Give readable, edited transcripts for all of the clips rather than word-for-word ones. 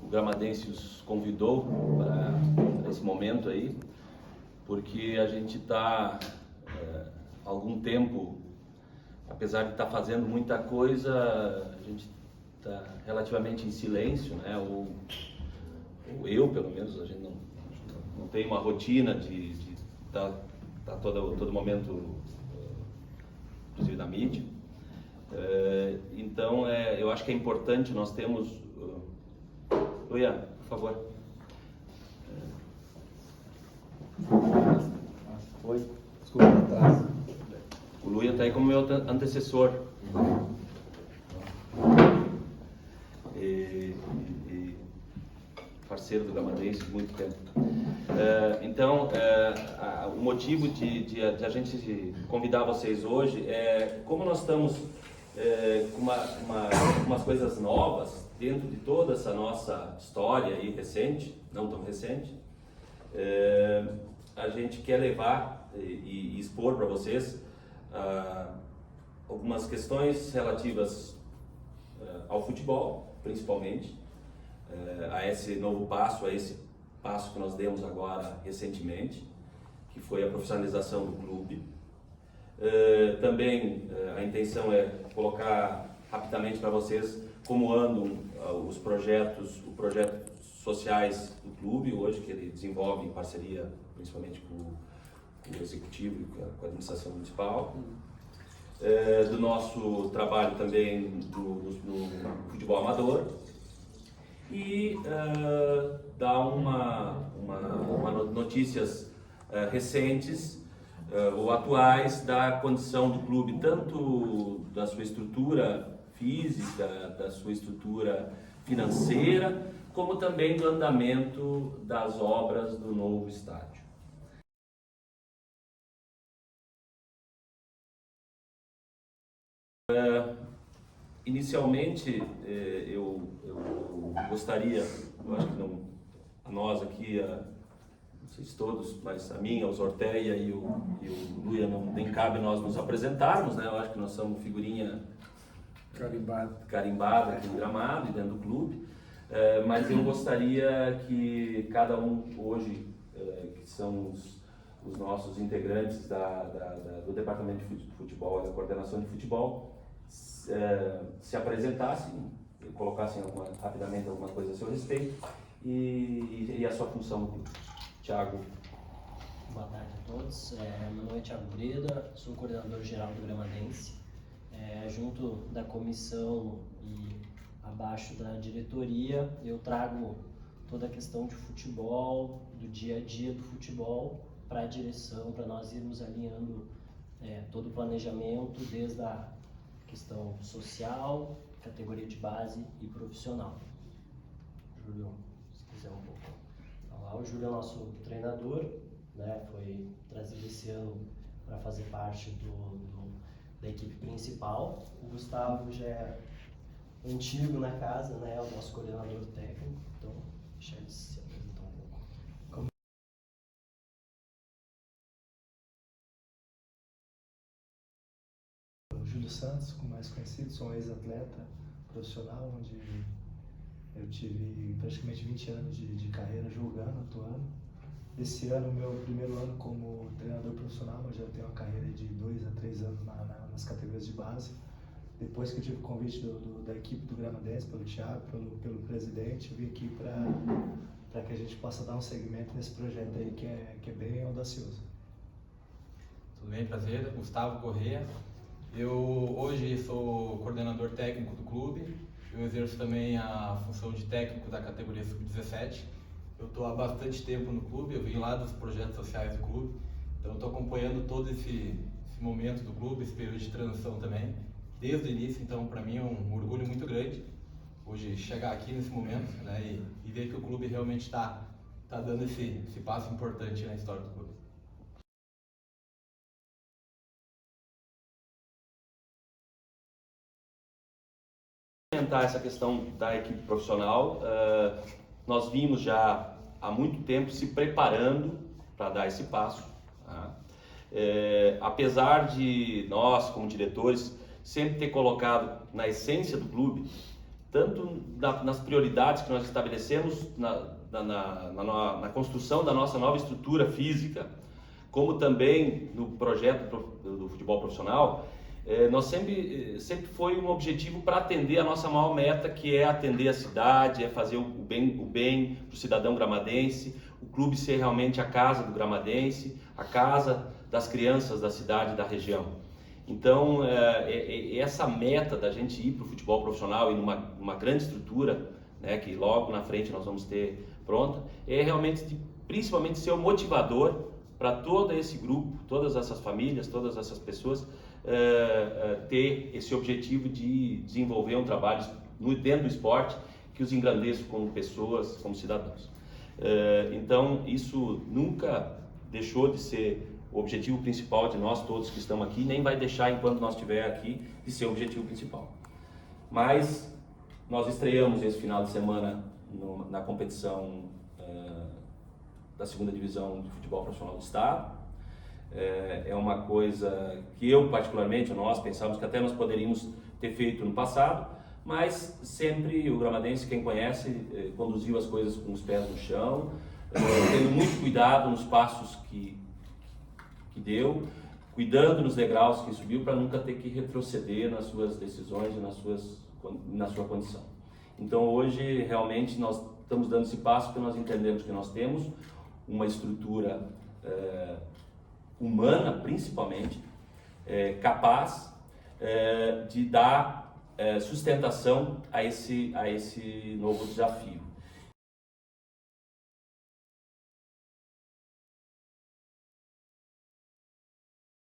Gramadense os convidou para esse momento aí, porque a gente está há algum tempo, apesar de estar fazendo muita coisa, a gente está relativamente em silêncio, né? Ou eu, pelo menos, a gente não tem uma rotina de estar todo momento, inclusive na mídia. Então, eu acho que é importante nós temos... Luian, por favor. Oi, desculpa atrás. O Luian está aí como meu antecessor. E parceiro do Gramadense de muito tempo. Então, o motivo de a gente convidar vocês hoje é como nós estamos com umas coisas novas dentro de toda essa nossa história aí recente, não tão recente. A gente quer levar e expor para vocês algumas questões relativas ao futebol, principalmente, a esse novo passo, a esse passo que nós demos agora recentemente, que foi a profissionalização do clube. Também a intenção é colocar rapidamente para vocês como andam os projetos sociais do clube hoje, que ele desenvolve em parceria principalmente com o executivo e com a administração municipal. Do nosso trabalho também no futebol amador e dar notícias recentes ou atuais da condição do clube, tanto da sua estrutura física, da sua estrutura financeira, como também do andamento das obras do novo estádio. Inicialmente, eu gostaria, eu acho que não, a nós aqui, não sei se todos, mas a mim, o Zorteia e o Luia, nem cabe nós nos apresentarmos, né? Eu acho que nós somos figurinha carimbada aqui no gramado e dentro do clube, mas eu gostaria que cada um hoje, que são os nossos integrantes do departamento de futebol e da coordenação de futebol, se apresentassem, colocassem rapidamente alguma coisa a seu respeito e a sua função no clube. Thiago. Boa tarde a todos. Meu nome é Thiago Breda, sou coordenador geral do Gramadense. Junto da comissão e abaixo da diretoria, eu trago toda a questão de futebol, do dia a dia do futebol para a direção, para nós irmos alinhando todo o planejamento, desde a questão social, categoria de base e profissional. Júlio, se quiser um pouco falar. O Júlio é nosso treinador, né? Foi trazido esse ano para fazer parte da equipe principal. O Gustavo já é antigo na casa, né? É o nosso coordenador técnico, então deixa ele se apresentar um pouco. Júlio Santos, como mais conhecido, sou um ex-atleta profissional, onde eu tive praticamente 20 anos de carreira jogando, atuando. Esse ano, meu primeiro ano como treinador profissional, mas já tenho uma carreira de 2 a 3 anos nas categorias de base. Depois que eu tive o convite da equipe do Gramadense, pelo Thiago, pelo presidente, eu vim aqui para que a gente possa dar um segmento nesse projeto aí que é bem audacioso. Tudo bem, prazer, Gustavo Corrêa. Eu hoje sou coordenador técnico do clube, eu exerço também a função de técnico da categoria Sub-17. Eu estou há bastante tempo no clube, eu vim lá dos projetos sociais do clube, então estou acompanhando todo esse momento do clube, esse período de transição também, desde o início, então para mim é um orgulho muito grande hoje chegar aqui nesse momento, né, e ver que o clube realmente está dando esse passo importante na história do clube. Essa questão da equipe profissional, nós vimos já há muito tempo se preparando para dar esse passo, tá? Apesar de nós, como diretores, sempre ter colocado na essência do clube tanto nas prioridades que nós estabelecemos na construção da nossa nova estrutura física, como também no projeto do futebol profissional, nós sempre foi um objetivo para atender a nossa maior meta, que é atender a cidade, é fazer o bem para o cidadão gramadense, o clube ser realmente a casa do gramadense, a casa das crianças da cidade e da região. Então, essa meta da gente ir para o futebol profissional e numa grande estrutura, né, que logo na frente nós vamos ter pronta, é realmente principalmente ser o motivador para todo esse grupo, todas essas famílias, todas essas pessoas, ter esse objetivo de desenvolver um trabalho dentro do esporte que os engrandeça como pessoas, como cidadãos. Então, isso nunca deixou de ser o objetivo principal de nós todos que estamos aqui, nem vai deixar enquanto nós estivermos aqui de ser o objetivo principal. Mas nós estreamos esse final de semana na competição da segunda divisão de futebol profissional do estado. É uma coisa que eu particularmente, nós pensávamos que até nós poderíamos ter feito no passado, mas sempre o gramadense, quem conhece, conduziu as coisas com os pés no chão, tendo muito cuidado nos passos que deu, cuidando nos degraus que subiu para nunca ter que retroceder nas suas decisões e na sua condição. Então hoje realmente nós estamos dando esse passo porque nós entendemos que nós temos uma estrutura humana, principalmente, capaz de dar sustentação a esse novo desafio.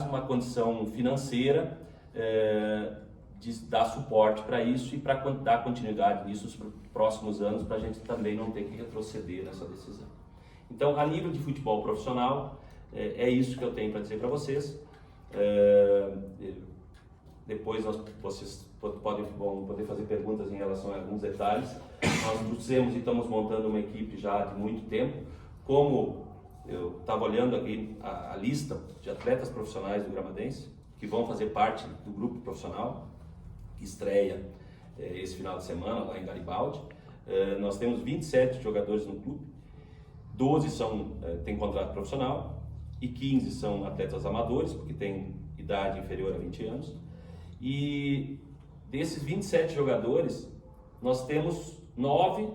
Uma condição financeira de dar suporte para isso e para dar continuidade nisso nos próximos anos, para a gente também não ter que retroceder nessa decisão. Então, a nível de futebol profissional, é isso que eu tenho para dizer para vocês. Depois vocês podem poder fazer perguntas em relação a alguns detalhes. Nós trouxemos e estamos montando uma equipe já de muito tempo. Como eu estava olhando aqui a lista de atletas profissionais do Gramadense, que vão fazer parte do grupo profissional, que estreia esse final de semana lá em Garibaldi. Nós temos 27 jogadores no clube, 12 têm contrato profissional e 15 são atletas amadores, porque têm idade inferior a 20 anos. E desses 27 jogadores, nós temos 9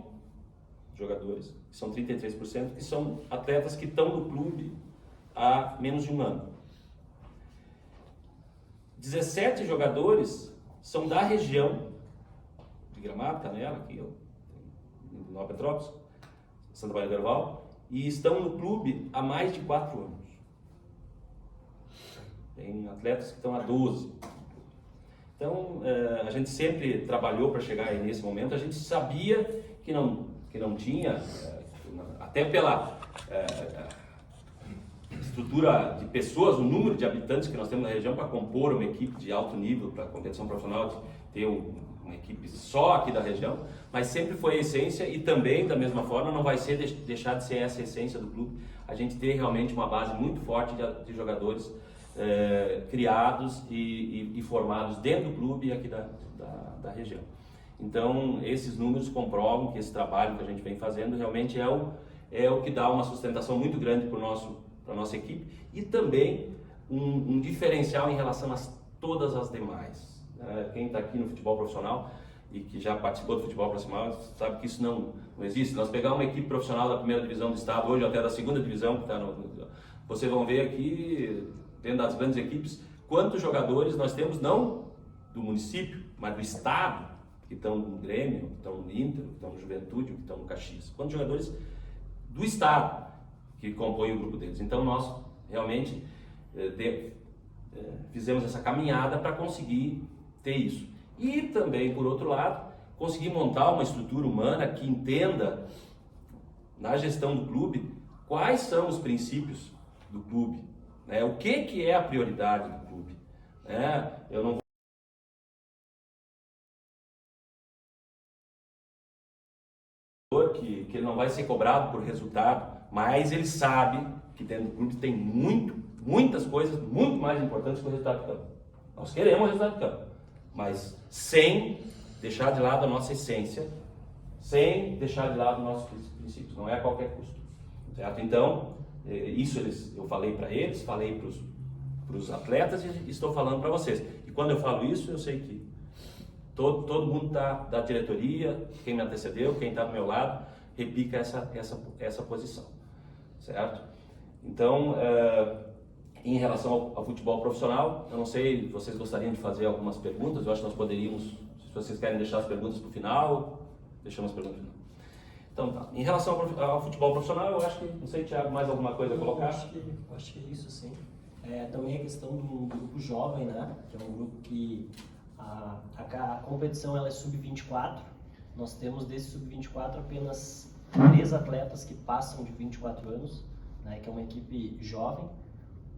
jogadores, que são 33%, que são atletas que estão no clube há menos de um ano. 17 jogadores são da região de Gramado, Canela, aqui, em Nova Petrópolis, Santa Maria do Herval, e estão no clube há mais de 4 anos. Tem atletas que estão há 12. Então, a gente sempre trabalhou para chegar aí nesse momento. A gente sabia que não tinha, até pela estrutura de pessoas, o número de habitantes que nós temos na região para compor uma equipe de alto nível para a competição profissional, de ter uma equipe só aqui da região, mas sempre foi a essência e também, da mesma forma, não vai ser deixar de ser essa essência do clube, a gente ter realmente uma base muito forte de jogadores criados e formados dentro do clube e aqui da região. Então, esses números comprovam que esse trabalho que a gente vem fazendo realmente é o que dá uma sustentação muito grande para a nossa equipe e também um diferencial em relação a todas as demais. Quem está aqui no futebol profissional e que já participou do futebol profissional sabe que isso não existe. Nós pegar uma equipe profissional da primeira divisão do estado, hoje até da segunda divisão, que está vocês vão ver aqui, dentro das grandes equipes, quantos jogadores nós temos, não do município, mas do estado, que estão no Grêmio, que estão no Inter, que estão no Juventude, que estão no Caxias. Quantos jogadores do estado que compõem o grupo deles. Então nós realmente fizemos essa caminhada para conseguir ter isso. E também, por outro lado, conseguir montar uma estrutura humana que entenda, na gestão do clube, quais são os princípios do clube, né? O que é a prioridade do clube. Eu não que ele não vai ser cobrado por resultado, mas ele sabe que dentro do clube tem muitas coisas muito mais importantes que o resultado do campo. Nós queremos o resultado do campo, mas sem deixar de lado a nossa essência, sem deixar de lado nossos princípios, não é a qualquer custo, certo? Então, isso eu falei para eles, falei para os atletas e estou falando para vocês. E quando eu falo isso, eu sei que todo mundo da diretoria, quem me antecedeu, quem está do meu lado, repica essa posição, certo? Então, em relação ao futebol profissional, eu não sei, vocês gostariam de fazer algumas perguntas? Eu acho que nós poderíamos, se vocês querem deixar as perguntas para o final, deixamos as perguntas para o final. Então, tá. Em relação ao futebol profissional, eu acho que, não sei, Thiago, mais alguma coisa a colocar? Acho que é isso, sim. Também a questão do grupo jovem, né? Que é um grupo que a competição ela é sub-24. Nós temos desse sub-24 apenas 3 atletas que passam de 24 anos, né? Que é uma equipe jovem,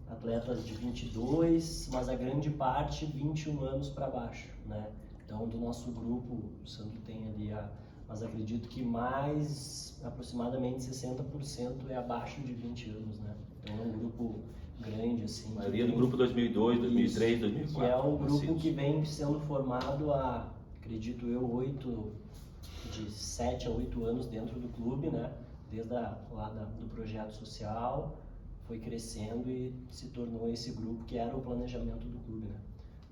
atletas de 22, mas a grande parte 21 anos para baixo, né? Então, do nosso grupo, o Sandro tem ali mas acredito que mais aproximadamente 60% é abaixo de 20 anos, né? Então é um grupo grande, assim. A maioria do grupo 2002, 2003, isso, 2004. Que é um grupo nascidos. que vem sendo formado há, acredito eu, de 7 a 8 anos dentro do clube, né? Desde do projeto social, foi crescendo e se tornou esse grupo que era o planejamento do clube, né?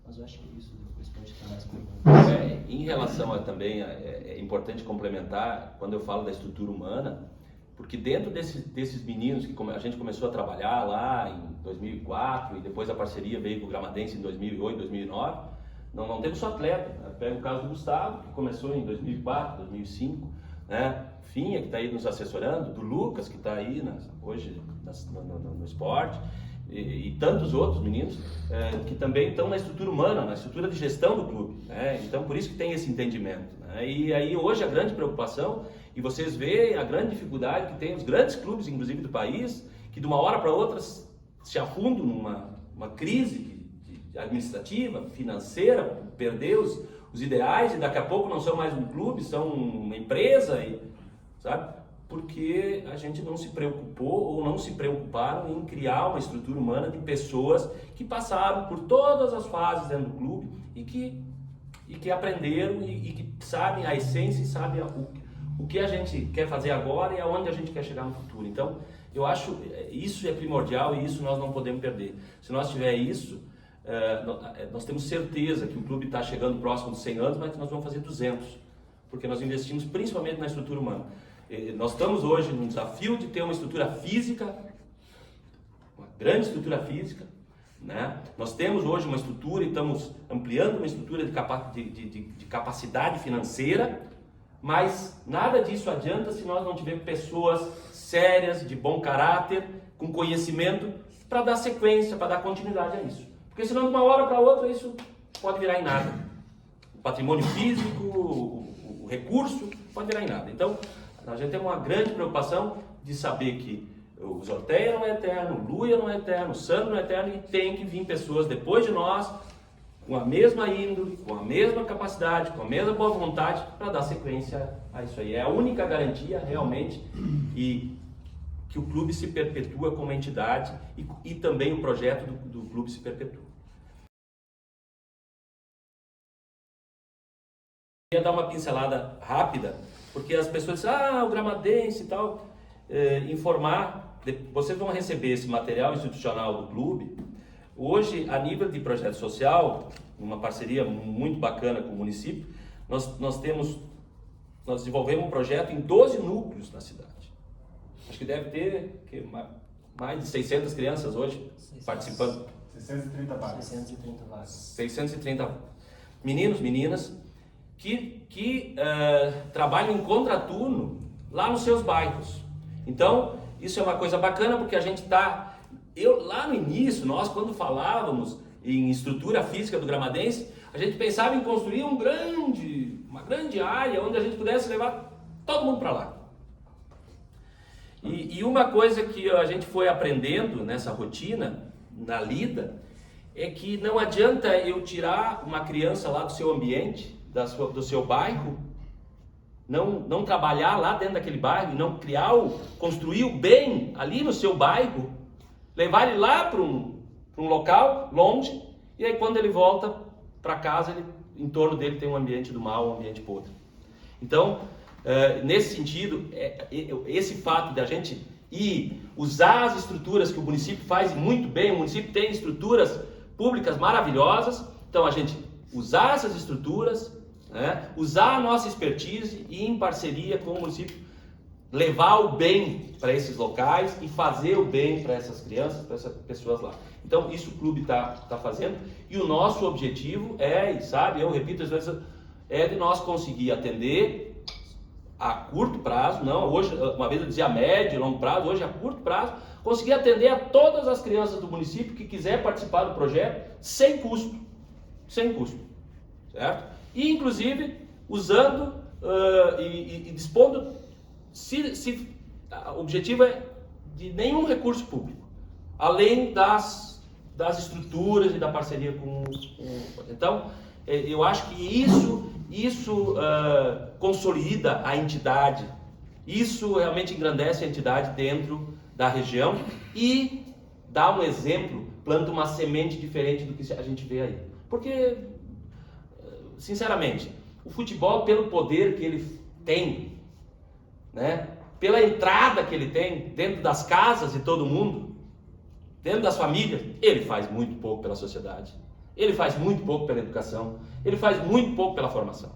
Mas eu acho que é isso, depois pode ter mais perguntas. Em relação também, é importante complementar, quando eu falo da estrutura humana, porque dentro desses meninos que a gente começou a trabalhar lá em 2004 e depois a parceria veio com o Gramadense em 2008, 2009, não temos só atleta, né? Pega o caso do Gustavo, que começou em 2004, 2005, né? Finha, que está aí nos assessorando, do Lucas, que está aí hoje no esporte, e tantos outros meninos que também estão na estrutura humana, na estrutura de gestão do clube, né? Então, por isso que tem esse entendimento, né? E aí hoje a grande preocupação, e vocês veem a grande dificuldade que tem os grandes clubes, inclusive do país, que de uma hora para outra se afundam numa crise administrativa, financeira, perder os ideais, e daqui a pouco não são mais um clube, são uma empresa, sabe? Porque a gente não se preocupou ou não se preocuparam em criar uma estrutura humana de pessoas que passaram por todas as fases dentro do clube e que aprenderam e que sabem a essência e sabem o que a gente quer fazer agora e aonde a gente quer chegar no futuro. Então, eu acho isso é primordial e isso nós não podemos perder. Se nós tiver isso, nós temos certeza que o clube está chegando próximo dos 100 anos, mas que nós vamos fazer 200, porque nós investimos principalmente na estrutura humana. Nós estamos hoje no desafio de ter uma estrutura física, uma grande estrutura física, né? Nós temos hoje uma estrutura e estamos ampliando uma estrutura de capacidade financeira, mas nada disso adianta se nós não tivermos pessoas sérias, de bom caráter, com conhecimento, para dar sequência, para dar continuidade a isso. Porque senão de uma hora para outra isso pode virar em nada. O patrimônio físico, o recurso, pode virar em nada. Então, a gente tem uma grande preocupação de saber que o Zorteia não é eterno, o Luia não é eterno, o Sandro não é eterno, e tem que vir pessoas depois de nós com a mesma índole, com a mesma capacidade, com a mesma boa vontade para dar sequência a isso aí. É a única garantia realmente e que o clube se perpetua como entidade e também o projeto do clube se perpetua. Eu queria dar uma pincelada rápida, porque as pessoas dizem, o Gramadense e tal, informar, vocês vão receber esse material institucional do clube. Hoje, a nível de projeto social, uma parceria muito bacana com o município, nós desenvolvemos um projeto em 12 núcleos na cidade. Acho que deve ter mais de 600 crianças hoje participando. 630 vagas. 630 vagas. 630 meninos, meninas, que trabalham em contraturno lá nos seus bairros. Então, isso é uma coisa bacana porque a gente está... lá no início, nós quando falávamos em estrutura física do Gramadense, a gente pensava em construir uma grande área onde a gente pudesse levar todo mundo para lá. E uma coisa que a gente foi aprendendo nessa rotina, na lida, é que não adianta eu tirar uma criança lá do seu ambiente, do seu bairro, não trabalhar lá dentro daquele bairro, não construir o bem ali no seu bairro, levar ele lá para um local longe, e aí quando ele volta para casa ele em torno dele tem um ambiente do mal, um ambiente podre. Então, nesse sentido, esse fato de a gente usar as estruturas que o município faz muito bem, o município tem estruturas públicas maravilhosas, então a gente usar essas estruturas, né, usar a nossa expertise e em parceria com o município levar o bem para esses locais e fazer o bem para essas crianças, para essas pessoas lá. Então isso o clube está fazendo e o nosso objetivo eu repito às vezes, é de nós conseguir atender a curto prazo, não, hoje, uma vez eu dizia a médio e longo prazo, hoje a curto prazo, conseguir atender a todas as crianças do município que quiser participar do projeto sem custo, certo? E inclusive usando e dispondo, o objetivo é de nenhum recurso público, além das estruturas e da parceria com então, eu acho que isso consolida a entidade, isso realmente engrandece a entidade dentro da região e dá um exemplo, planta uma semente diferente do que a gente vê aí. Porque, sinceramente, o futebol, pelo poder que ele tem, né, pela entrada que ele tem dentro das casas de todo mundo, dentro das famílias, ele faz muito pouco pela sociedade. Ele faz muito pouco pela educação, ele faz muito pouco pela formação.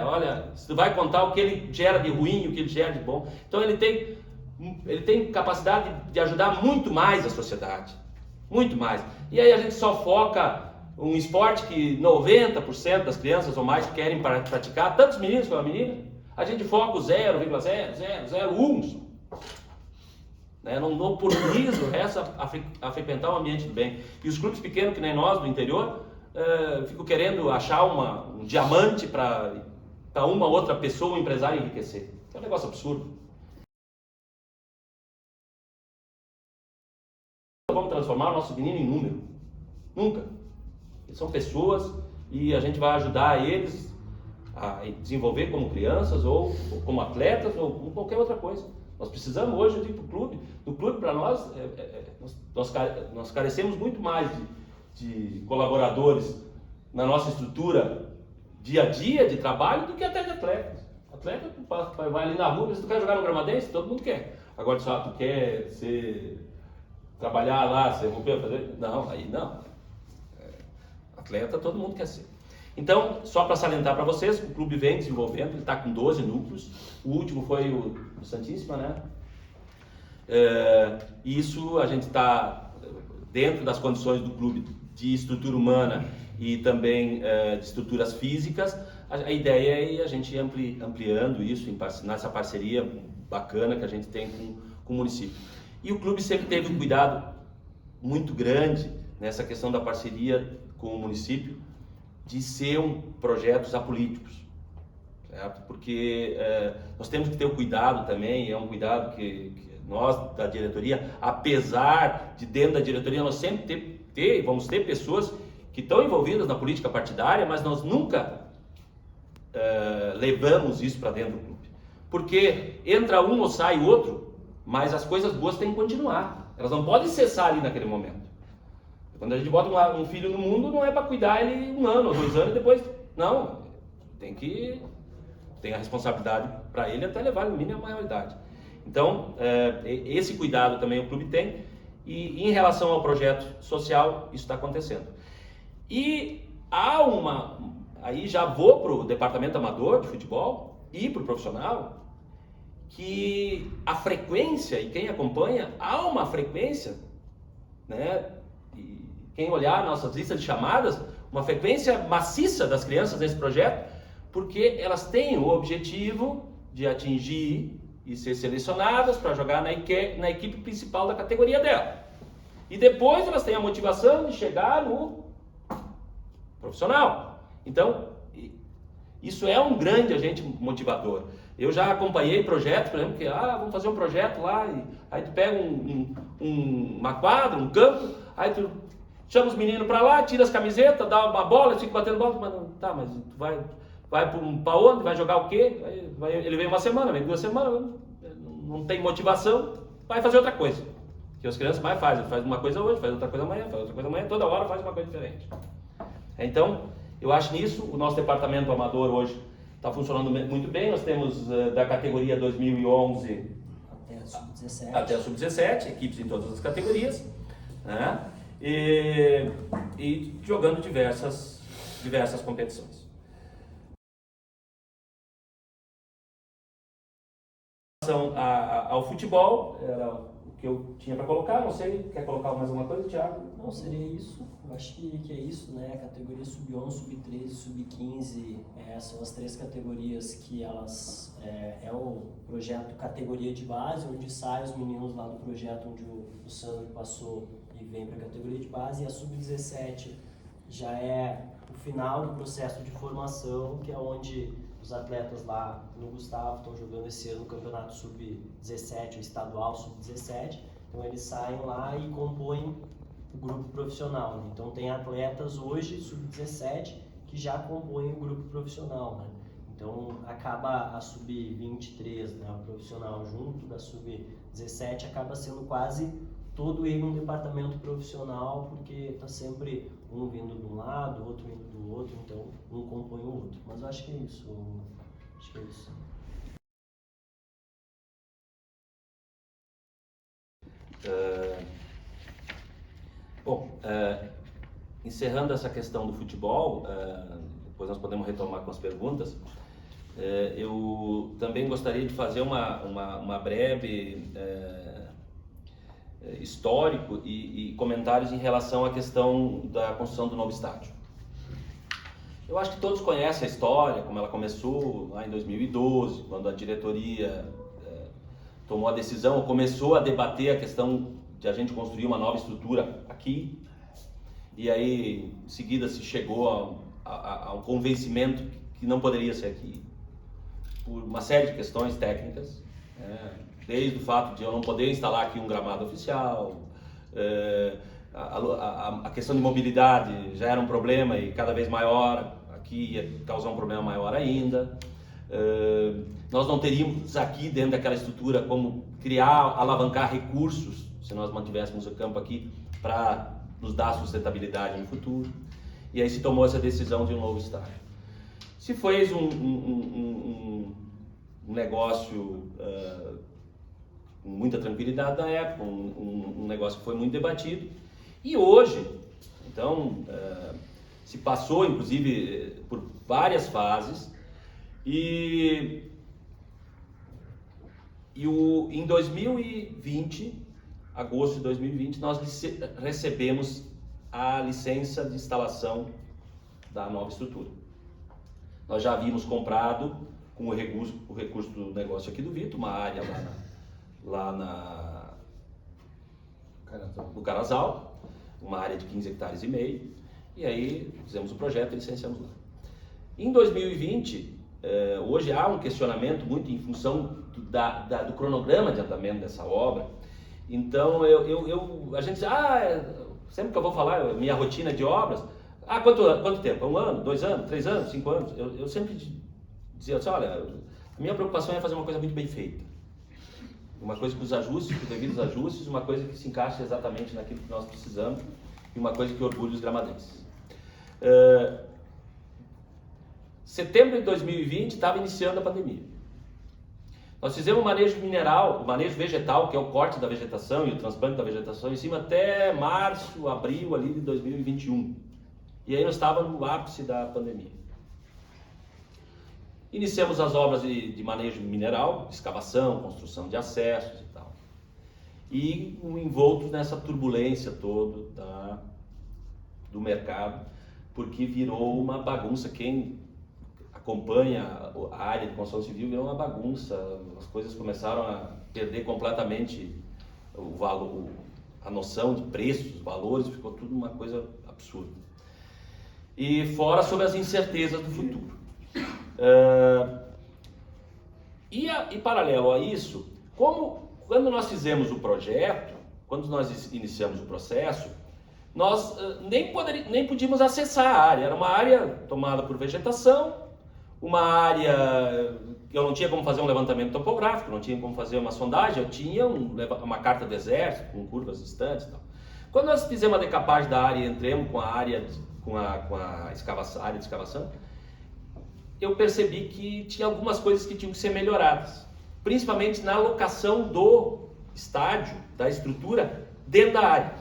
Olha, se tu vai contar o que ele gera de ruim e o que ele gera de bom, então ele tem capacidade de ajudar muito mais a sociedade, muito mais. E aí a gente só foca um esporte que 90% das crianças ou mais querem praticar, tantos meninos como a menina, a gente foca o 0,0001. Não oportuniza o resto a frequentar um ambiente do bem. E os clubes pequenos, que nem nós, do interior, ficam querendo achar um diamante para uma outra pessoa, um empresário enriquecer. É um negócio absurdo. Vamos transformar o nosso menino em número. Nunca. Eles são pessoas e a gente vai ajudar eles a desenvolver como crianças ou como atletas ou como qualquer outra coisa. Nós precisamos hoje, eu digo para o clube, do clube para nós, nós carecemos muito mais de colaboradores na nossa estrutura dia a dia de trabalho do que até de atletas. Atleta vai ali na rua, se tu quer jogar no Gramadense, todo mundo quer. Agora, se tu quer trabalhar lá, ser romper, fazer... Não, aí não. Atleta todo mundo quer ser. Então, só para salientar para vocês, o clube vem desenvolvendo, ele está com 12 núcleos, o último foi o Santíssima, né? Isso a gente está dentro das condições do clube de estrutura humana e também de estruturas físicas. A ideia é a gente ir ampliando isso nessa parceria bacana que a gente tem com o município. E o clube sempre teve um cuidado muito grande nessa questão da parceria com o município, de ser projetos apolíticos, certo? Porque nós temos que ter o cuidado também, é um cuidado que nós da diretoria, apesar de dentro da diretoria nós sempre vamos ter pessoas que estão envolvidas na política partidária, mas nós nunca levamos isso para dentro do clube. Porque entra um ou sai outro, mas as coisas boas têm que continuar, elas não podem cessar ali naquele momento. Quando a gente bota um filho no mundo, não é para cuidar ele 1 ano ou 2 anos e depois... Não, tem a responsabilidade para ele até levar no mínimo a maioridade. Então, esse cuidado também o clube tem. E em relação ao projeto social, isso está acontecendo. E aí já vou para o departamento amador de futebol e para o profissional, que a frequência, e quem acompanha, há uma frequência, né? Quem olhar nossas listas de chamadas, uma frequência maciça das crianças nesse projeto, porque elas têm o objetivo de atingir e ser selecionadas para jogar na equipe principal da categoria dela. E depois elas têm a motivação de chegar no profissional. Então, isso é um grande agente motivador. Eu já acompanhei projetos, por exemplo, que vamos fazer um projeto lá, aí tu pega uma quadra, um campo, aí tu chama os meninos para lá, tira as camisetas, dá uma bola, fica batendo bola, mas tu vai para onde? Vai jogar o quê? Ele vem 1 semana, vem 2 semanas, não tem motivação, vai fazer outra coisa. Que as crianças mais fazem, faz uma coisa hoje, faz outra coisa amanhã, toda hora faz uma coisa diferente. Então, Eu acho nisso, o nosso departamento amador hoje está funcionando muito bem. Nós temos da categoria 2011 até a sub-17, equipes em todas as categorias, né? E jogando diversas competições. Em relação ao futebol, era o que eu tinha para colocar. Não sei, quer colocar mais alguma coisa, Thiago? Não, seria isso. Eu acho que é isso, né? A categoria sub-11, sub-13, sub-15 são as 3 categorias que elas é o projeto categoria de base, onde saem os meninos lá do projeto onde o Sandro passou e vem para a categoria de base, e a sub-17 já é o final do processo de formação, que é onde os atletas lá no Gustavo estão jogando esse ano o campeonato sub-17, o estadual sub-17, então eles saem lá e compõem o grupo profissional, né? Então tem atletas hoje sub-17 que já compõem o grupo profissional, né? Então acaba a sub-23, né, o profissional junto da sub-17 acaba sendo quase todo ele um departamento profissional, porque está sempre um vindo de um lado, outro vindo do outro, então um compõe o outro. Mas eu acho que é isso. Acho que é isso. Encerrando essa questão do futebol, depois nós podemos retomar com as perguntas. Eu também gostaria de fazer uma breve histórico e comentários em relação à questão da construção do novo estádio. Eu acho que todos conhecem a história, como ela começou lá em 2012, quando a diretoria tomou a decisão, ou começou a debater a questão de a gente construir uma nova estrutura aqui, e aí em seguida se chegou a um convencimento que não poderia ser aqui, por uma série de questões técnicas, desde o fato de eu não poder instalar aqui um gramado oficial, a questão de mobilidade já era um problema e cada vez maior, aqui ia causar um problema maior ainda. Nós não teríamos aqui dentro daquela estrutura como criar, alavancar recursos, se nós mantivéssemos o campo aqui, para nos dar sustentabilidade no futuro. E aí se tomou essa decisão de um novo estádio. Se fez um negócio com muita tranquilidade na época, um negócio que foi muito debatido. E hoje, então, se passou inclusive por várias fases em 2020, agosto de 2020, nós recebemos a licença de instalação da nova estrutura. Nós já havíamos comprado com o recurso do negócio aqui do Vitor, uma área lá no Carazal, uma área de 15 hectares e meio, e aí fizemos o projeto e licenciamos lá. Em 2020, hoje há um questionamento muito em função do cronograma de andamento dessa obra. Então a gente diz, sempre que eu vou falar minha rotina de obras, quanto tempo? 1 ano, 2 anos, 3 anos, 5 anos? Eu sempre dizia assim, olha, a minha preocupação é fazer uma coisa muito bem feita. Uma coisa com os ajustes, com os devidos ajustes, uma coisa que se encaixe exatamente naquilo que nós precisamos e uma coisa que orgulhe os gramadenses. Setembro de 2020 estava iniciando a pandemia. Nós fizemos o manejo mineral, o manejo vegetal, que é o corte da vegetação e o transplante da vegetação em cima, até março, abril ali de 2021. E aí nós estávamos no ápice da pandemia. Iniciamos as obras de manejo mineral, escavação, construção de acessos e tal. E envoltos nessa turbulência toda do mercado, porque virou uma bagunça. Quem acompanha a área de construção civil virou uma bagunça. As coisas começaram a perder completamente o valor, a noção de preços, valores, ficou tudo uma coisa absurda. E fora sobre as incertezas do futuro. E paralelo a isso, quando nós fizemos o projeto, quando nós iniciamos o processo, nós nem podíamos acessar a área. Era uma área tomada por vegetação, uma área que eu não tinha como fazer um levantamento topográfico, não tinha como fazer uma sondagem, eu tinha uma carta do exército com curvas distantes e tal. Quando nós fizemos a decapagem da área e entramos com a área com a área de escavação, eu percebi que tinha algumas coisas que tinham que ser melhoradas, principalmente na alocação do estádio, da estrutura, dentro da área.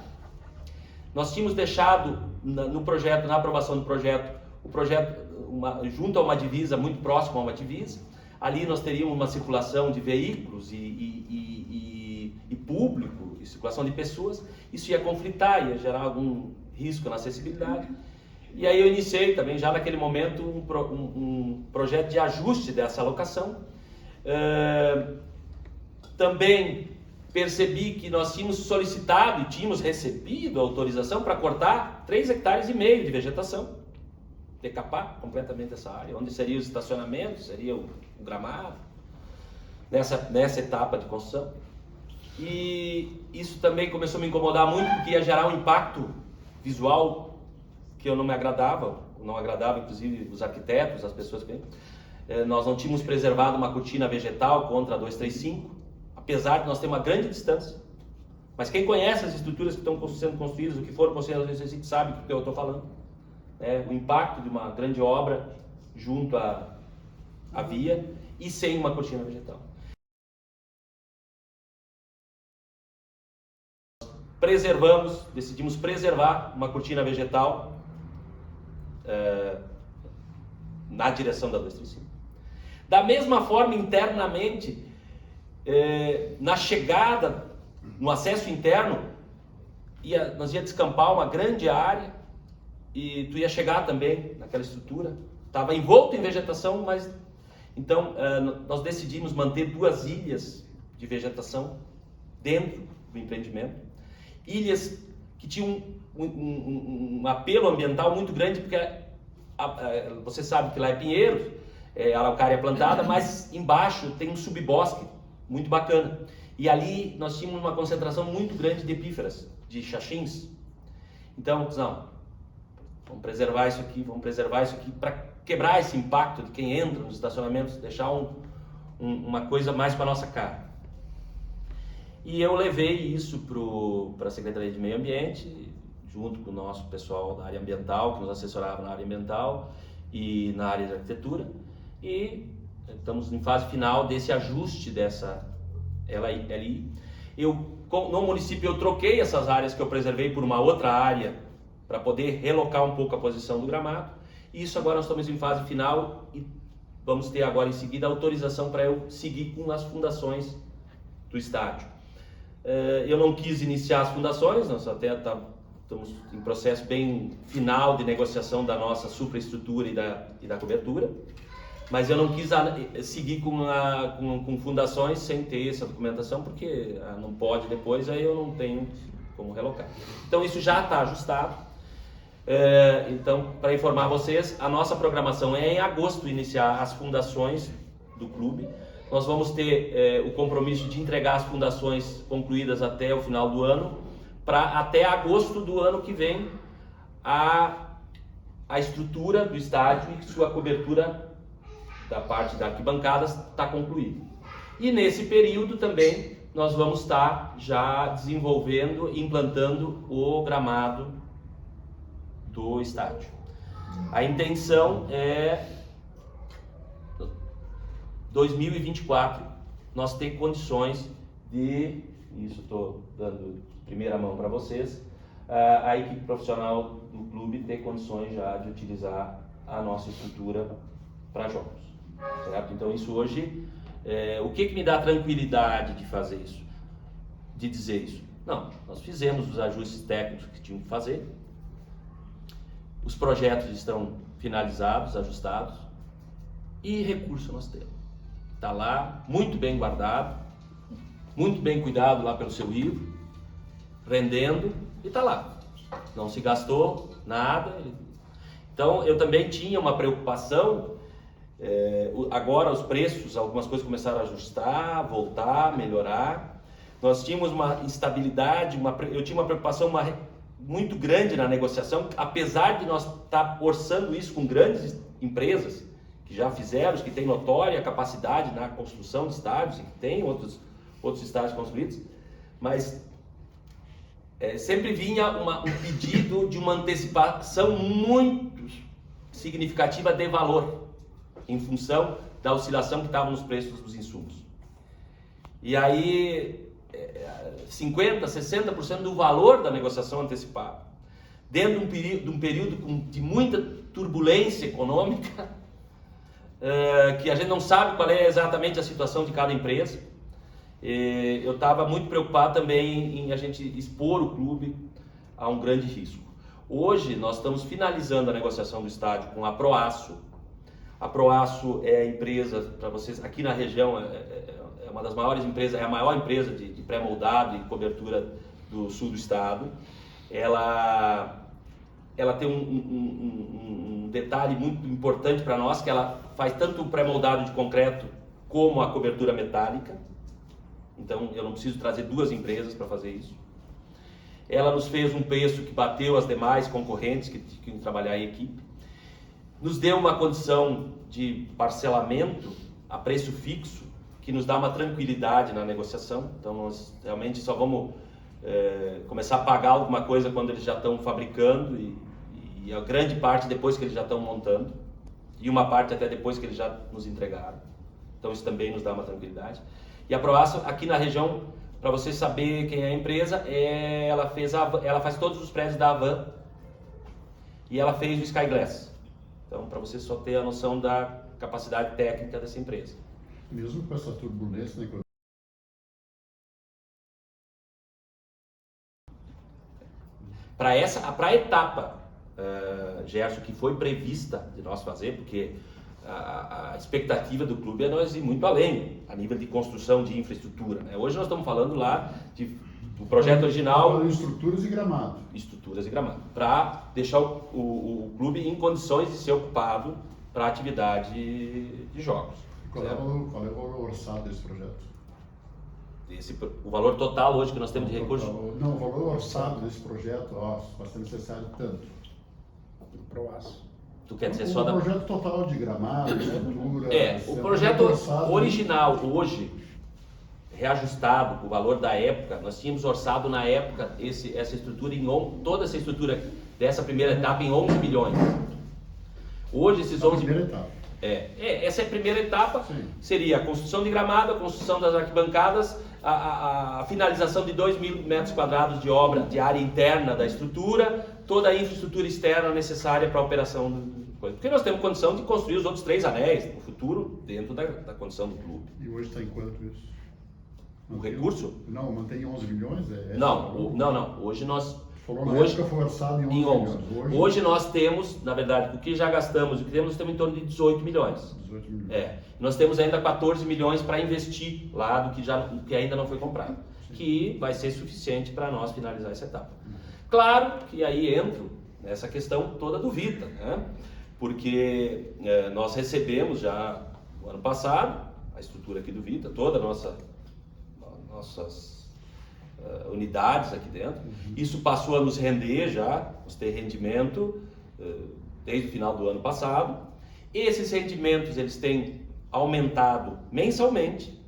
Nós tínhamos deixado no projeto, na aprovação do projeto, junto a uma divisa, muito próximo a uma divisa. Ali nós teríamos uma circulação de veículos e público, e circulação de pessoas. Isso ia conflitar, ia gerar algum risco na acessibilidade. E aí eu iniciei também, já naquele momento, um projeto de ajuste dessa alocação. Também percebi que nós tínhamos solicitado e tínhamos recebido autorização para cortar 3,5 hectares de vegetação, decapar completamente essa área, onde seria os estacionamentos, seria o gramado, nessa etapa de construção. E isso também começou a me incomodar muito, porque ia gerar um impacto visual que eu não agradava inclusive os arquitetos, as pessoas que... Nós não tínhamos preservado uma cortina vegetal contra a 235, apesar de nós ter uma grande distância. Mas quem conhece as estruturas que estão sendo construídas, o que foram construídas na 235, sabe do que eu estou falando. O impacto de uma grande obra junto à via e sem uma cortina vegetal. Decidimos preservar uma cortina vegetal na direção da 235. Da mesma forma, internamente, na chegada, no acesso interno, nós ia descampar uma grande área e tu ia chegar também naquela estrutura. Estava envolto em vegetação, mas então nós decidimos manter 2 ilhas de vegetação dentro do empreendimento. Ilhas que tinham um apelo ambiental muito grande, porque você sabe que lá é pinheiro, araucária plantada, mas embaixo tem um subbosque muito bacana. E ali nós tínhamos uma concentração muito grande de epíferas, de xaxins. Então, vamos preservar isso aqui para quebrar esse impacto de quem entra nos estacionamentos, deixar uma coisa mais para a nossa cara. E eu levei isso para a Secretaria de Meio Ambiente, junto com o nosso pessoal da área ambiental, que nos assessorava na área ambiental e na área de arquitetura, e estamos em fase final desse ajuste dessa LI. No município eu troquei essas áreas que eu preservei por uma outra área para poder relocar um pouco a posição do gramado, e isso agora nós estamos em fase final e vamos ter agora em seguida a autorização para eu seguir com as fundações do estádio. Eu não quis iniciar as fundações, nós até estamos em processo bem final de negociação da nossa superestrutura e da cobertura, mas eu não quis seguir com fundações sem ter essa documentação, porque não pode depois, aí eu não tenho como relocar. Então isso já está ajustado. Então, para informar vocês, a nossa programação é em agosto iniciar as fundações do clube. Nós vamos ter o compromisso de entregar as fundações concluídas até o final do ano, para até agosto do ano que vem a estrutura do estádio e sua cobertura da parte da arquibancadas está concluída. E nesse período também nós vamos estar já desenvolvendo e implantando o gramado do estádio. A intenção é 2024 nós ter condições de, isso estou dando primeira mão para vocês, a equipe profissional do clube ter condições já de utilizar a nossa estrutura para jogos, certo? Então isso hoje, o que me dá tranquilidade de fazer isso, de dizer isso? Não, nós fizemos os ajustes técnicos que tínhamos que fazer, os projetos estão finalizados, ajustados, e recurso nós temos. Está lá, muito bem guardado, muito bem cuidado lá pelo seu Ivo, rendendo, e está lá. Não se gastou nada. Então, eu também tinha uma preocupação, agora os preços, algumas coisas começaram a ajustar, voltar, melhorar. Nós tínhamos uma instabilidade, eu tinha uma preocupação muito grande na negociação, apesar de nós estar orçando isso com grandes empresas, que já fizeram, que têm notória capacidade na construção de estádios e que tem outros estádios construídos, mas sempre vinha um pedido de uma antecipação muito significativa de valor, em função da oscilação que estava nos preços dos insumos. E aí, 50%, 60% do valor da negociação antecipada, dentro de um período de muita turbulência econômica, que a gente não sabe qual é exatamente a situação de cada empresa. Eu estava muito preocupado também em a gente expor o clube a um grande risco. Hoje nós estamos finalizando a negociação do estádio com a Proaço. A Proaço é a empresa, para vocês, aqui na região, é uma das maiores empresas, é a maior empresa de pré-moldado e cobertura do sul do estado. Ela tem um detalhe muito importante para nós, que ela faz tanto o pré-moldado de concreto como a cobertura metálica. Então eu não preciso trazer duas empresas para fazer isso. Ela nos fez um preço que bateu as demais concorrentes que tinham que trabalhar em equipe. Nos deu uma condição de parcelamento a preço fixo, que nos dá uma tranquilidade na negociação. Então nós realmente só vamos começar a pagar alguma coisa quando eles já estão fabricando e a grande parte depois que eles já estão montando, e uma parte até depois que eles já nos entregaram. Então isso também nos dá uma tranquilidade. E a Proaço, aqui na região, para você saber quem é a empresa, ela faz todos os prédios da Havan e ela fez o Sky Glass. Então, para você só ter a noção da capacidade técnica dessa empresa. Mesmo com essa turbulência, né? Para a etapa, Gerson, que foi prevista de nós fazer, porque a expectativa do clube é nós ir muito além, a nível de construção de infraestrutura, né? Hoje nós estamos falando lá do projeto original... Estruturas e gramado. Estruturas e gramado. Para deixar o clube em condições de ser ocupado para atividade de jogos. Qual é o valor orçado desse projeto? O valor total hoje que nós temos de recursos... Não, o valor orçado desse projeto, vai ser necessário tanto. Proaço. Tu quer dizer o projeto total de gramado, estrutura... o projeto original hoje, reajustado com o valor da época, nós tínhamos orçado na época essa estrutura, toda essa estrutura dessa primeira etapa em 11 milhões. Hoje esses 11 milhões... essa é a primeira etapa. Sim. Seria a construção de gramado, a construção das arquibancadas, a finalização de 2.000 metros quadrados de obra de área interna da estrutura, toda a infraestrutura externa necessária para a operação do coisa. Porque nós temos condição de construir os outros 3 anéis no futuro dentro da condição do clube. E hoje está em quanto isso? O recurso? Não, mantém 11 milhões? Não. Hoje nós... Falou na época foi orçado em 11 milhões. Hoje nós temos, na verdade, o que já gastamos, o que temos, nós temos em torno de 18 milhões. 18 milhões. Nós temos ainda 14 milhões para investir lá do que ainda não foi comprado. Sim. Que vai ser suficiente para nós finalizar essa etapa. Claro que aí entro nessa questão toda do Vita, né? Porque nós recebemos já no ano passado a estrutura aqui do Vita, toda nossas unidades aqui dentro. Isso passou a nos render já, nos ter rendimento desde o final do ano passado. Esses rendimentos eles têm aumentado mensalmente.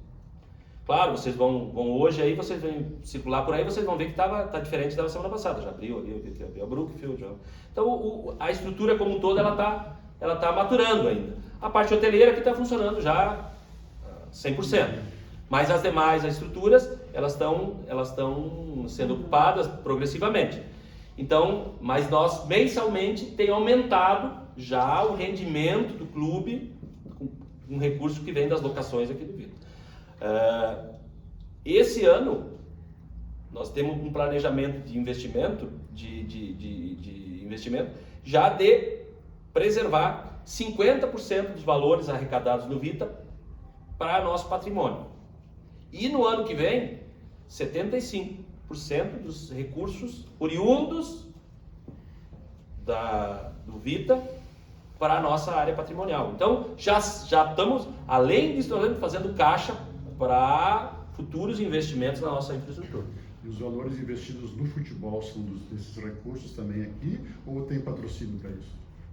Claro, vocês vão hoje aí, vocês vão circular por aí, vocês vão ver que tá diferente da semana passada. Já abriu a Brookfield. Já. Então a estrutura como um todo ela tá maturando ainda. A parte hoteleira que está funcionando já 100%. Mas as demais estruturas elas estão sendo ocupadas progressivamente. Então, mas nós mensalmente tem aumentado já o rendimento do clube com um recurso que vem das locações aqui do Vita. Esse ano nós temos um planejamento de investimento, já de preservar 50% dos valores arrecadados no Vita para nosso patrimônio. E no ano que vem, 75% dos recursos oriundos do Vita para a nossa área patrimonial. Então, já estamos, além disso, fazendo caixa para futuros investimentos na nossa infraestrutura. E os valores investidos no futebol são desses recursos também aqui, ou tem patrocínio para isso?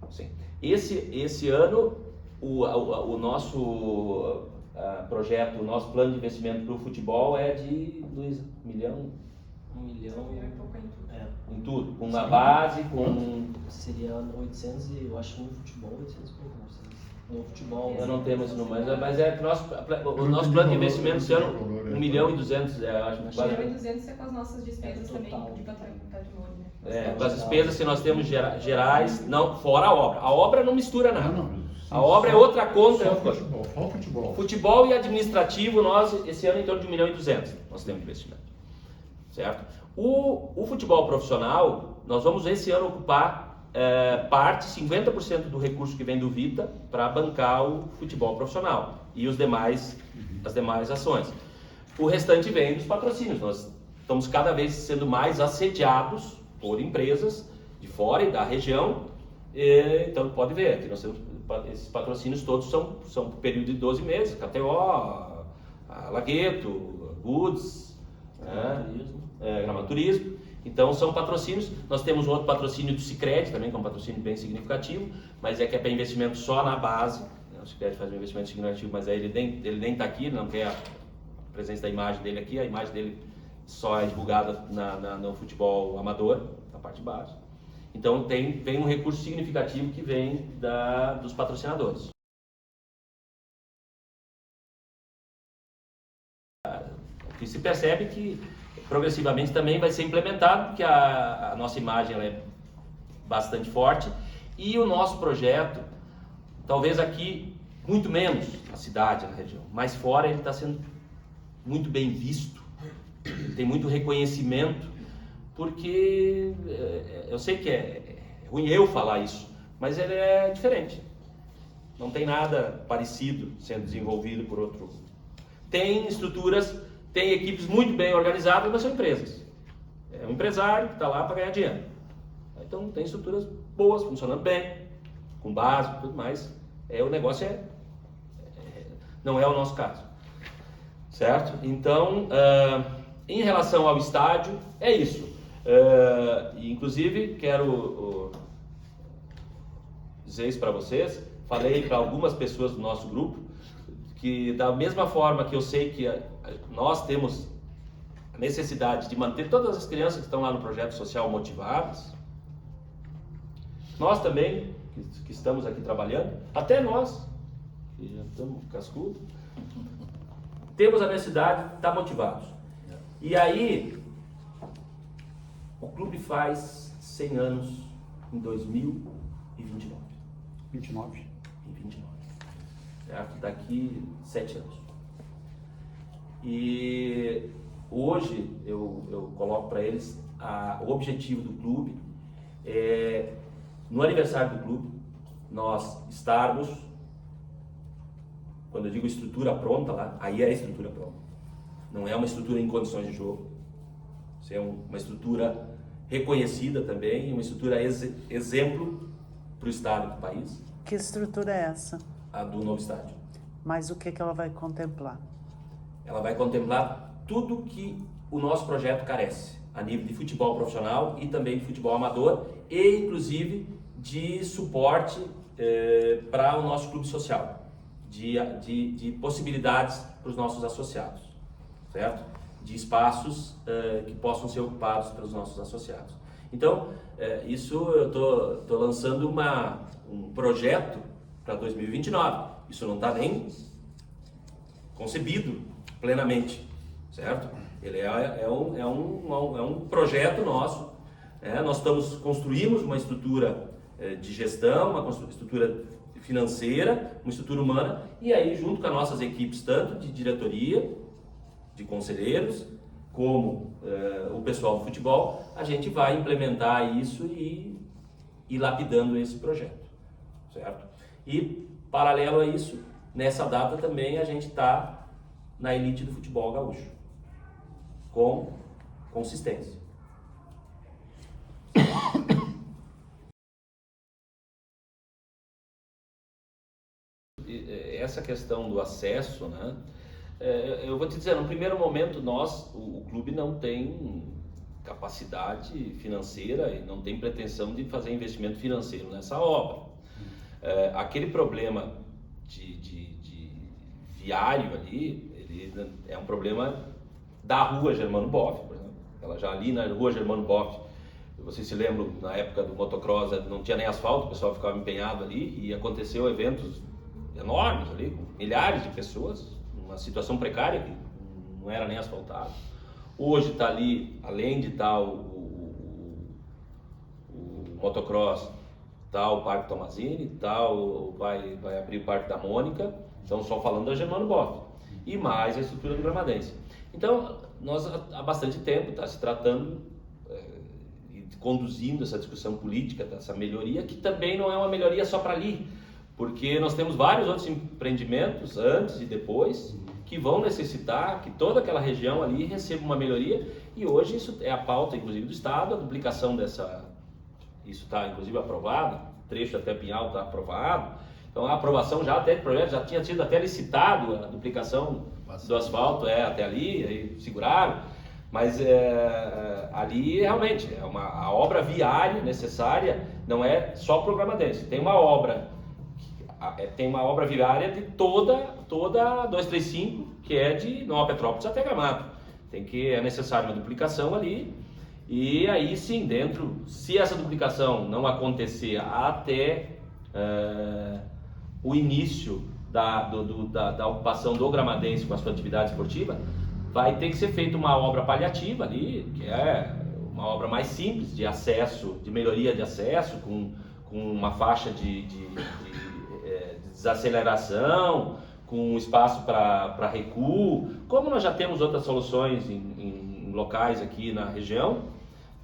Sim. Esse ano, o nosso projeto, o nosso plano de investimento para o futebol é de 2 milhões, 1 milhão. em tudo, com a base, com... Seria 800 e eu acho no futebol 800 por curso. No futebol. Eu não tenho esse número, mas é que o nosso plano de investimento esse ano, 1 milhão e 200, acho que 1 milhão e 200 é com as nossas despesas também de patrimônio, né? com as despesas que nós temos gerais, não, fora a obra. A obra não mistura nada. Não, A obra é outra conta. Só futebol, só futebol. Futebol e administrativo, nós, esse ano, em torno de 1 milhão e 200, nós temos investimento. Certo? O futebol profissional, nós vamos esse ano ocupar parte, 50% do recurso que vem do Vita para bancar o futebol profissional e as demais ações. O restante vem dos patrocínios. Nós estamos cada vez sendo mais assediados por empresas de fora e da região. Então pode ver, aqui nós temos, esses patrocínios todos são por período de 12 meses, KTO, Lagueto, Goods, Gramaturismo. Então são patrocínios. Nós temos um outro patrocínio do Sicredi também, que é um patrocínio bem significativo, mas é que é para investimento só na base. O Sicredi faz um investimento significativo, mas aí ele nem está aqui, não quer a presença da imagem dele aqui. A imagem dele só é divulgada no futebol amador, na parte de base. Então vem um recurso significativo que vem dos patrocinadores. O que se percebe que progressivamente também vai ser implementado, porque a nossa imagem ela é bastante forte e o nosso projeto, talvez aqui muito menos na cidade, na região, mas fora ele está sendo muito bem visto, tem muito reconhecimento, porque eu sei que é ruim eu falar isso, mas ele é diferente. Não tem nada parecido sendo desenvolvido por outro. Tem estruturas, tem equipes muito bem organizadas, mas são empresas. É um empresário que está lá para ganhar dinheiro. Então tem estruturas boas, funcionando bem, com base e tudo mais. O negócio não é o nosso caso. Certo? Então, em relação ao estádio, é isso. Inclusive, quero dizer isso para vocês. Falei para algumas pessoas do nosso grupo que, da mesma forma que eu sei que nós temos a necessidade de manter todas as crianças que estão lá no projeto social motivadas, nós também, que estamos aqui trabalhando, até nós, que já estamos cascudos, temos a necessidade de estar motivados. E aí, o clube faz 100 anos em 2029. 29. Em 29. Certo? Daqui 7 anos. E hoje eu coloco para eles o objetivo do clube é, no aniversário do clube, nós estarmos, quando eu digo estrutura pronta lá, aí é a estrutura pronta. Não é uma estrutura em condições de jogo. Isso é uma estrutura reconhecida também, uma estrutura exemplo para o estado e para o país. Que estrutura é essa? A do novo estádio. Mas o que ela vai contemplar? Ela vai contemplar tudo que o nosso projeto carece, a nível de futebol profissional e também de futebol amador, e inclusive de suporte para o nosso clube social, de possibilidades para os nossos associados, certo? De espaços que possam ser ocupados pelos nossos associados. Então, isso eu estou lançando um projeto para 2029. Isso não está nem concebido plenamente, certo? Ele é um projeto nosso. Nós construímos uma estrutura de gestão, uma estrutura financeira, uma estrutura humana, e aí junto com as nossas equipes, tanto de diretoria, de conselheiros, como o pessoal do futebol, a gente vai implementar isso e ir lapidando esse projeto, certo? E paralelo a isso, nessa data também a gente está na elite do futebol gaúcho, com consistência. Essa questão do acesso, né? Eu vou te dizer, no primeiro momento o clube não tem capacidade financeira e não tem pretensão de fazer investimento financeiro nessa obra. Aquele problema de viário ali, ele é um problema da rua Germano Boff, por exemplo. ela já ali na rua Germano Boff, vocês se lembram, na época do motocross não tinha nem asfalto, o pessoal ficava empenhado ali e aconteceu eventos enormes ali, com milhares de pessoas, numa situação precária que não era nem asfaltado. Hoje está ali, além de estar o motocross, está o Parque Tomazini, vai abrir o Parque da Mônica, então só falando da Germano Boff, e mais a estrutura do Gramadense. Então, nós há bastante tempo está se tratando e conduzindo essa discussão política, dessa melhoria, que também não é uma melhoria só para ali, porque nós temos vários outros empreendimentos, antes e depois, que vão necessitar que toda aquela região ali receba uma melhoria, e hoje isso é a pauta, inclusive, do Estado, a duplicação isso está, inclusive, aprovado, trecho até Pinhal está aprovado, então a aprovação já até de projeto, já tinha sido até licitado a duplicação do asfalto, até ali, aí seguraram, mas ali realmente a obra viária necessária não é só para o Gramadense, tem uma obra viária de toda a 235, que é de Nova Petrópolis até Gramado. É necessária uma duplicação ali, e aí sim, se essa duplicação não acontecer até o início da ocupação do Gramadense com a sua atividade esportiva, vai ter que ser feita uma obra paliativa ali, que é uma obra mais simples de acesso, de melhoria de acesso, com uma faixa de desaceleração, com espaço para recuo, como nós já temos outras soluções em locais aqui na região,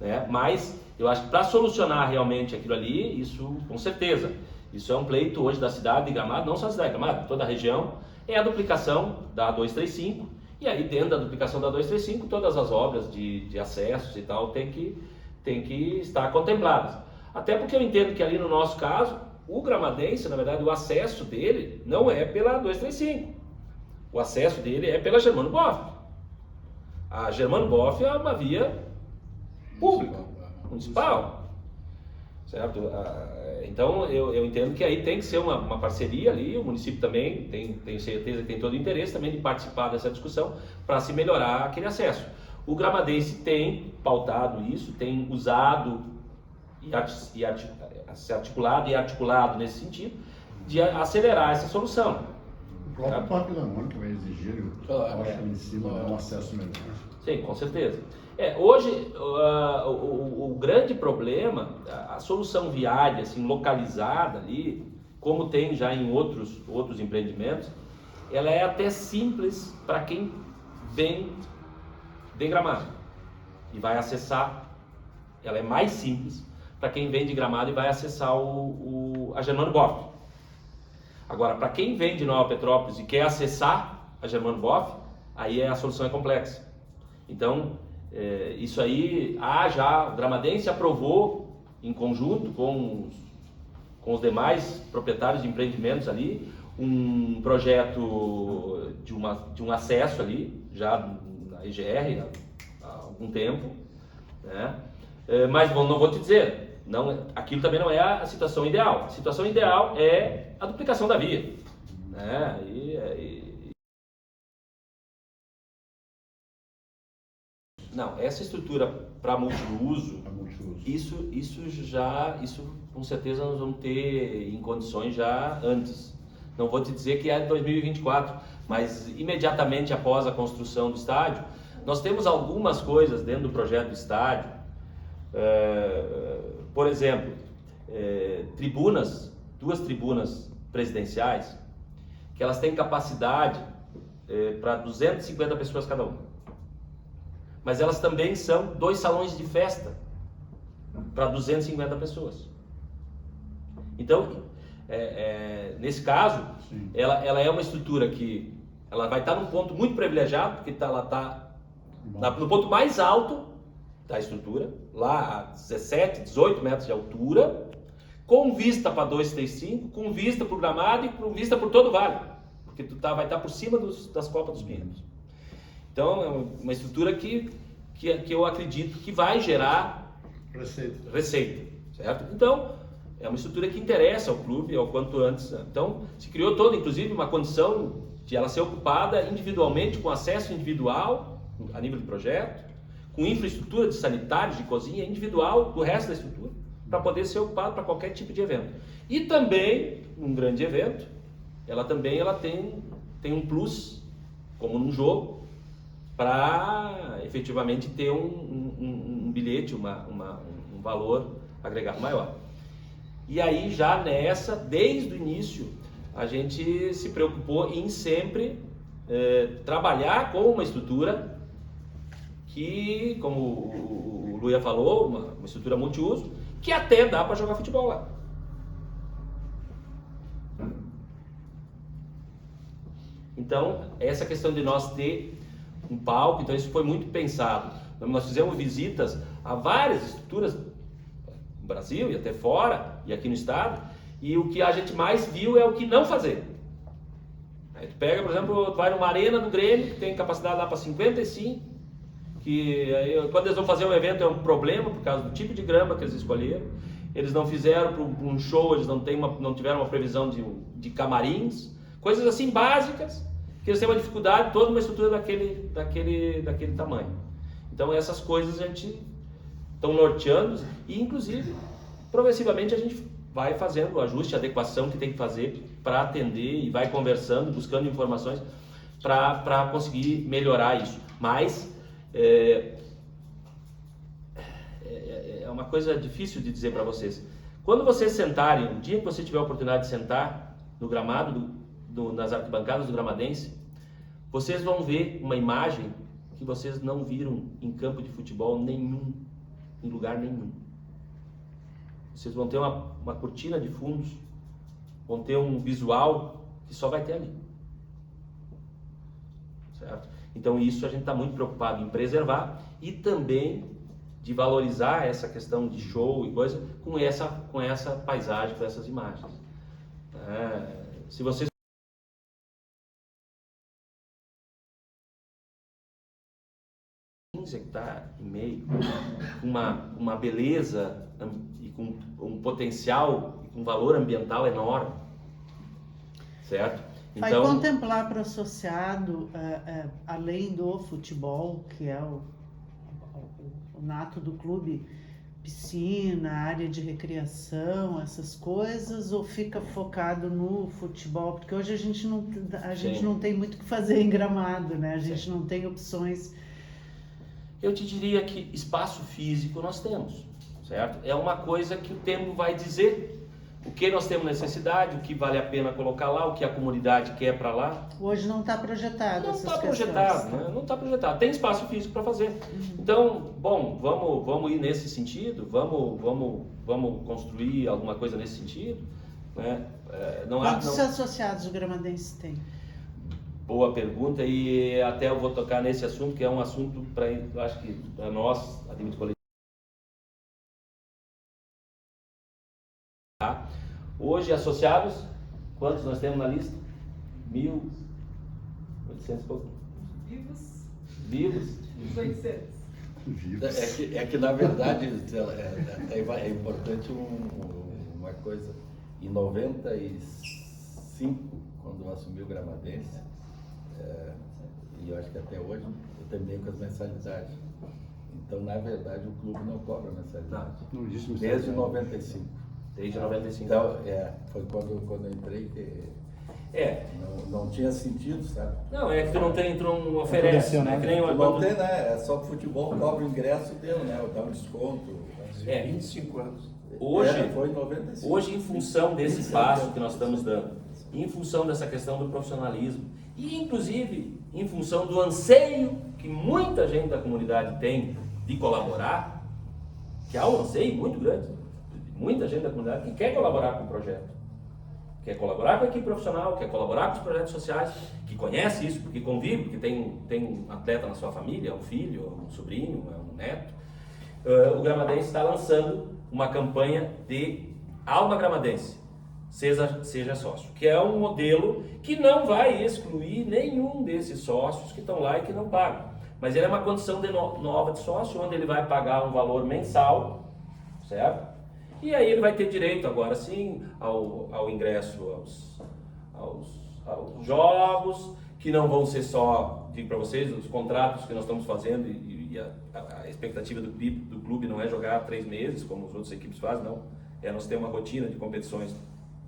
né? Mas eu acho que para solucionar realmente aquilo ali, isso com certeza, isso é um pleito hoje da cidade de Gramado, não só da cidade de Gramado, toda a região, é a duplicação da 235, e aí dentro da duplicação da 235, todas as obras de acessos e tal tem que estar contempladas. Até porque eu entendo que ali no nosso caso, o Gramadense, na verdade, o acesso dele não é pela 235. O acesso dele é pela Germano Boff. A Germano Boff é uma via pública, municipal. Certo? Então, eu entendo que aí tem que ser uma parceria ali, o município também tenho certeza que tem todo o interesse também de participar dessa discussão para se melhorar aquele acesso. O Gramadense tem pautado isso, tem usado se articulado e articulado nesse sentido de acelerar essa solução. O próprio Parque da Mônica vai exigir, eu acho que em cima um acesso melhor. Sim, com certeza. Hoje, o grande problema, a solução viária assim, localizada ali, como tem já em outros empreendimentos, ela é até simples para quem vem de Gramado e vai acessar. Ela é mais simples para quem vem de Gramado e vai acessar a Germano Boff. Agora, para quem vem de Nova Petrópolis e quer acessar a Germano Boff, aí a solução é complexa. Então, isso aí, o Gramadense aprovou em conjunto com os demais proprietários de empreendimentos ali, um projeto de um acesso ali, já na IGR há algum tempo, né? Mas não vou te dizer, aquilo também não é a situação ideal. A situação ideal é a duplicação da via, né? Não, essa estrutura para multiuso, isso com certeza nós vamos ter em condições já antes. Não vou te dizer que é 2024, mas imediatamente após a construção do estádio, nós temos algumas coisas dentro do projeto do estádio. Por exemplo, duas tribunas presidenciais, que elas têm capacidade para 250 pessoas cada uma. Mas elas também são 2 salões de festa para 250 pessoas. Então, nesse caso, ela é uma estrutura que ela vai estar num ponto muito privilegiado, porque ela está no ponto mais alto da estrutura, lá a 17, 18 metros de altura, com vista para 235, com vista para o Gramado e com vista por todo o vale, porque vai estar por cima das Copas dos Pinheiros. Então, é uma estrutura que eu acredito que vai gerar receita, certo? Então, é uma estrutura que interessa ao clube ao quanto antes. Então, se criou toda, inclusive, uma condição de ela ser ocupada individualmente, com acesso individual, a nível de projeto, com infraestrutura de sanitários, de cozinha individual do resto da estrutura, para poder ser ocupado para qualquer tipo de evento. E também, num grande evento, ela tem um plus, como num jogo, para efetivamente ter um bilhete, um valor agregado maior. E aí já desde o início, a gente se preocupou em sempre trabalhar com uma estrutura que, como o Luia falou, uma estrutura multiuso, que até dá para jogar futebol lá. Então, essa questão de nós ter um palco, então isso foi muito pensado. Nós fizemos visitas a várias estruturas no Brasil e até fora, e aqui no estado, e o que a gente mais viu é o que não fazer. Aí tu pega, por exemplo, tu vai numa arena do Grêmio, que tem capacidade lá para 55, que aí, quando eles vão fazer um evento é um problema, por causa do tipo de grama que eles escolheram. Eles não fizeram para um show, eles não tiveram uma previsão de camarins, coisas assim básicas, que eles têm uma dificuldade, toda uma estrutura daquele tamanho. Então essas coisas a gente estão norteando e inclusive progressivamente a gente vai fazendo o ajuste, a adequação que tem que fazer para atender e vai conversando, buscando informações para conseguir melhorar isso. Mas é uma coisa difícil de dizer para vocês. Quando vocês sentarem, um dia que você tiver a oportunidade de sentar no gramado, nas arquibancadas do Gramadense, vocês vão ver uma imagem que vocês não viram em campo de futebol nenhum, em lugar nenhum. Vocês vão ter uma cortina de fundos, vão ter um visual que só vai ter ali. Certo? Então isso a gente está muito preocupado em preservar e também de valorizar essa questão de show e coisa com essa paisagem, com essas imagens. Se vocês hectares e meio, uma beleza e com um potencial e com um valor ambiental enorme, certo? Vai Então, contemplar para o associado, além do futebol, que é o nato do clube, piscina, área de recreação, essas coisas, ou fica focado no futebol? Porque hoje a gente não tem muito o que fazer em Gramado, né? A gente não tem opções. eu te diria que espaço físico nós temos, certo? É uma coisa que o tempo vai dizer o que nós temos necessidade, o que vale a pena colocar lá, o que a comunidade quer para lá. Hoje não está projetado Não essas está questões. projetado, né? Não está projetado. Tem espaço físico para fazer. Então, bom, vamos ir nesse sentido, vamos construir alguma coisa nesse sentido, né? Quantos associados o Gramadense tem? Boa pergunta, e até eu vou tocar nesse assunto, que é um assunto para, eu acho que para nós, a Admito Coletivo. Hoje, associados, quantos nós temos na lista? 1.800 e pouco. Vivos? 800. É que na verdade é importante uma coisa. Em 95, quando eu assumi o Gramadense, e eu acho que até hoje, eu terminei com as mensalidades. Então, na verdade, o clube não cobra mensalidade. Não existe Desde 95. Desde 95. Então, foi quando eu entrei que não tinha sentido, sabe? Não, é que tu não oferece, né? Que nem Não tem, né? É só que o futebol cobra o ingresso deu, né? Dá um desconto. 25 anos. Hoje, foi em 95. hoje, em função desse passo que nós estamos dando, em função dessa questão do profissionalismo e, inclusive, em função do anseio que muita gente da comunidade tem de colaborar, que há um anseio muito grande, muita gente da comunidade que quer colaborar com o projeto, quer colaborar com a equipe profissional, quer colaborar com os projetos sociais, que conhece isso, porque convive, porque tem um atleta na sua família, um filho, um sobrinho, um neto. O Gramadense está lançando uma campanha de Alma Gramadense, seja sócio, que é um modelo que não vai excluir nenhum desses sócios que estão lá e que não pagam, mas ele é uma condição nova de sócio, onde ele vai pagar um valor mensal, certo? E aí ele vai ter direito agora sim ao ingresso aos jogos, que não vão ser só, digo para vocês, os contratos que nós estamos fazendo e e a expectativa do clube não é jogar 3 meses, como as outras equipes fazem, não. Nós ter uma rotina de competições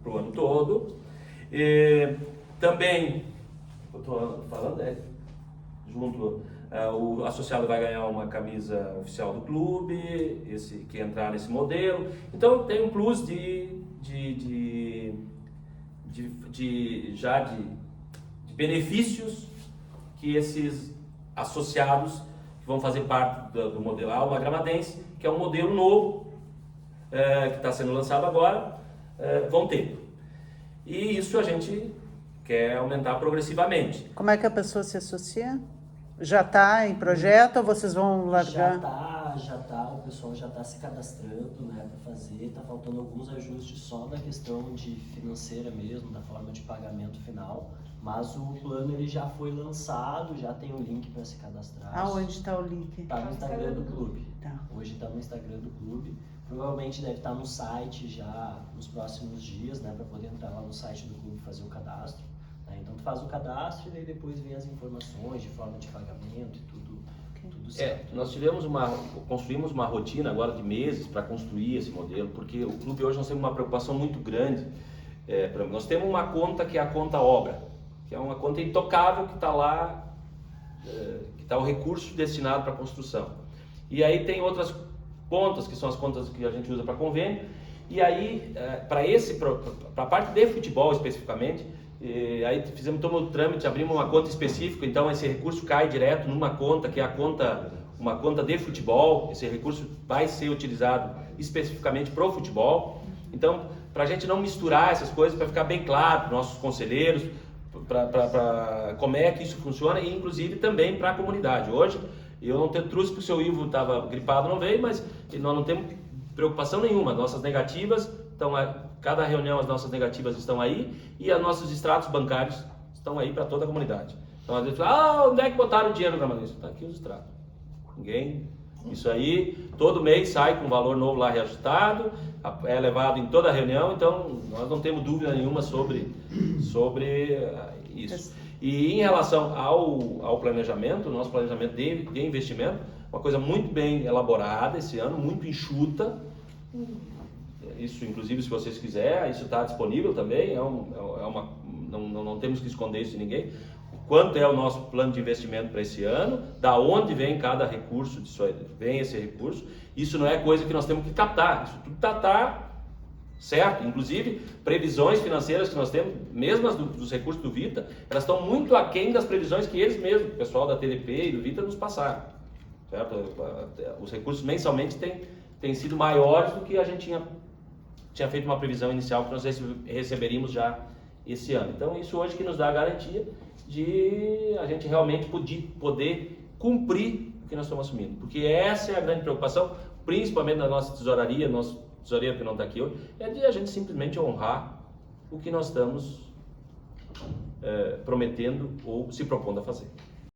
para o ano todo. Também, eu estou falando, junto, o associado vai ganhar uma camisa oficial do clube, que entrar nesse modelo. Então tem um plus de benefícios que esses associados que vão fazer parte do modelo Alma Gramadense, que é um modelo novo, que está sendo lançado agora, vão ter. E isso a gente quer aumentar progressivamente. Como é que a pessoa se associa? Já está em projeto ou vocês vão largar? Já tá, o pessoal já está se cadastrando, né, para fazer, está faltando alguns ajustes só da questão de financeira mesmo, da forma de pagamento final, mas o plano ele já foi lançado, já tem um link para se cadastrar. Aonde está o link? Está no Instagram do clube. Tá. Hoje está no Instagram do clube, provavelmente deve estar no site já nos próximos dias, né, para poder entrar lá no site do clube e fazer o cadastro. Então tu faz o cadastro e daí depois vem as informações de forma de pagamento e tudo certo. Nós construímos uma rotina agora de meses para construir esse modelo, porque o clube hoje nós temos uma preocupação muito grande. Nós temos uma conta que é a conta obra, que é uma conta intocável que está lá, que está o recurso destinado para a construção. E aí tem outras contas, que são as contas que a gente usa para convênio, e aí para a parte de futebol especificamente, aí fizemos todo o trâmite, abrimos uma conta específica, então esse recurso cai direto numa conta que é uma conta de futebol. Esse recurso vai ser utilizado especificamente para o futebol. Então, para a gente não misturar essas coisas, para ficar bem claro para os nossos conselheiros, para como é que isso funciona, e inclusive também para a comunidade. Hoje, eu não trouxe porque o seu Ivo estava gripado, não veio, mas nós não temos preocupação nenhuma. Nossas negativas estão, cada reunião as nossas negativas estão aí, e os nossos extratos bancários estão aí para toda a comunidade. Então às vezes fala, onde é que botaram o dinheiro na Gramadense? Está aqui os extratos. Isso aí, todo mês sai com um valor novo lá reajustado, é levado em toda a reunião, então nós não temos dúvida nenhuma sobre isso. E em relação ao planejamento, nosso planejamento de investimento, uma coisa muito bem elaborada esse ano, muito enxuta. Isso, inclusive, se vocês quiserem, isso está disponível também, não temos que esconder isso de ninguém. Quanto é o nosso plano de investimento para esse ano, da onde vem cada recurso, vem esse recurso. Isso não é coisa que nós temos que captar, isso tudo está certo. Inclusive, previsões financeiras que nós temos, mesmo as dos recursos do Vita, elas estão muito aquém das previsões que eles mesmos, o pessoal da TDP e do Vita, nos passaram. Certo? Os recursos mensalmente têm sido maiores do que a gente tinha feito uma previsão inicial que nós receberíamos já esse ano. Então, isso hoje que nos dá a garantia de a gente realmente poder cumprir o que nós estamos assumindo. Porque essa é a grande preocupação, principalmente da nossa tesouraria, nosso tesoureiro que não está aqui hoje, é de a gente simplesmente honrar o que nós estamos prometendo ou se propondo a fazer.